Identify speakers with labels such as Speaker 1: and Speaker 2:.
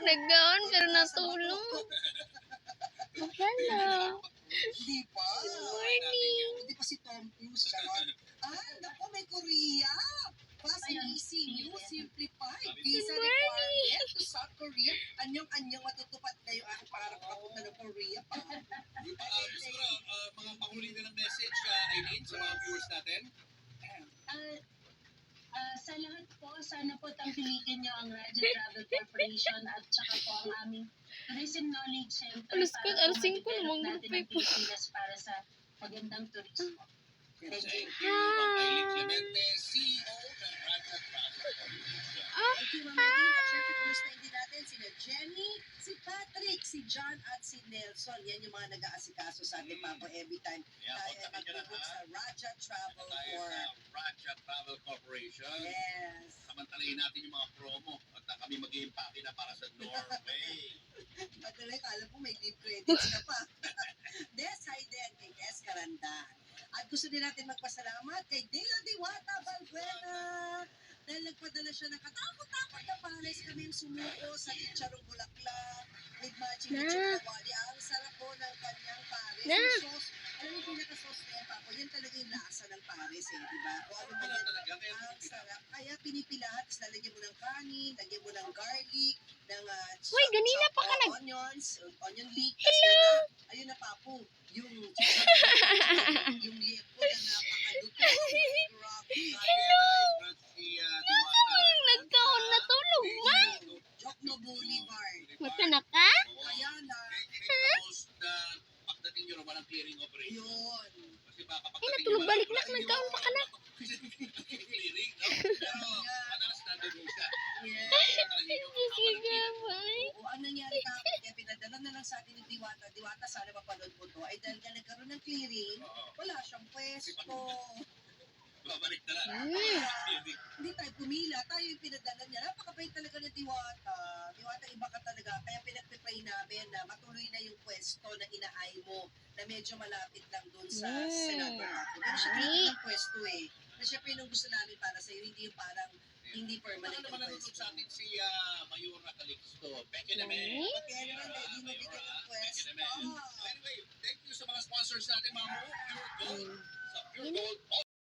Speaker 1: Naggaon pero natulog. Hello.
Speaker 2: Di ba?
Speaker 1: Good morning.
Speaker 2: Hindi pa si Tom Cruise. Naku, may Korea. Fast and easy, new simplified visa requirement to South Korea. Anyong matutupad kayo ang para papunta ng Korea pa.
Speaker 3: Gusto ko mga panghuli na ng message, Aileen, sa mga viewers natin.
Speaker 4: Sa lahat po, sana po tangkilikin nyo ang Raja Travel Corporation at saka po ang aming Tourism Knowledge Center
Speaker 1: Alas ko,
Speaker 4: para
Speaker 1: alas
Speaker 4: po
Speaker 1: 5
Speaker 4: ma-develop
Speaker 1: namang
Speaker 4: natin
Speaker 1: grupo
Speaker 4: ang Pilipinas para sa magandang turismo.
Speaker 3: Thank you, Ma'am Aileen Clemente, CEO ng Raja Travel Corporation.
Speaker 2: Thank you, Ma'am Aileen. At syempre, kumustahin din natin sina Jenny, si Patrick, si John at si Nelson. Yan yung mga nag-aasikaso sa atin, Papo, every time
Speaker 3: Yeah,
Speaker 2: tayo ay
Speaker 3: kontakin nyo
Speaker 2: mag-book
Speaker 3: na,
Speaker 2: sa Raja Travel
Speaker 3: tayo
Speaker 2: for...
Speaker 3: sa Raja Travel Corporation.
Speaker 2: Yes.
Speaker 3: Samantalayin natin yung mga promo at kami mag-i-impake na para sa Norway.
Speaker 2: Patuloy, kala po may deep credits ka pa. Des, hi din kay Des Carandan. At gusto din natin magpasalamat kay Dela Diwata Valbuena dahil nagpadala siya ng katakot-takot na pares kami sumuko sa Chicharong Bulaklak with matching na chukawali. Ang sarap po ng kanyang pares. Yung sauce, alam mo yung pinaka-sauce na yan, Papo, yan talaga yung lasa ng pares eh, di ba? O ano ba
Speaker 3: Wala
Speaker 2: yan?
Speaker 3: talaga, kaya
Speaker 2: Ang sarap. Kaya pinipilahat, tapos lalagyan mo ng kanin, lagyan mo ng garlic, ng
Speaker 1: Uy, ganina pa ka nag...
Speaker 2: onions, onion leek. Hello! Ayun na, Papo. Yung yung lipo na napakaluto.
Speaker 1: Hello! Yung nagkaon natulog ba?
Speaker 2: Jokno Boulevard.
Speaker 1: Magkana ka?
Speaker 2: Kaya na,
Speaker 3: na pagdating nyo naman ang clearing operation.
Speaker 2: yun.
Speaker 3: Kasi baka
Speaker 1: Ay, natulog balik na. Nagkaon pa ka na.
Speaker 3: clearing, no? Pero madalas nandun siya.
Speaker 2: Yes.
Speaker 1: Sige, bye.
Speaker 2: O ang nangyari kapag kaya pinadala na lang sa atin ni Diwata. Diwata, sana mapanood mo to. Ay dahil nga nagkaroon ng clearing, wala siyang pwesto.
Speaker 3: Babalik na lang.
Speaker 2: Hindi tayo pumila, tayo yung pinadala niya. Napakabait talaga ng Diwata. Diwata, iba ka talaga. Kaya pinagpipray namin na matuloy na yung pwesto na inaay mo na medyo malapit lang doon sa Senado. Pero siya pinag ng pwesto eh. Na syempre yung gusto namin para sa'yo, hindi yung parang hindi permanent
Speaker 3: Ano
Speaker 2: yung
Speaker 3: naman nanonood
Speaker 2: pwesto.
Speaker 3: sa atin si Mayura Calixto. Peke naman.
Speaker 2: Kaya naman, hindi mo bigyan ng pwesto.
Speaker 3: Anyway, thank you sa mga sponsors natin, mga mo. Pure Gold. Sa Pure Gold,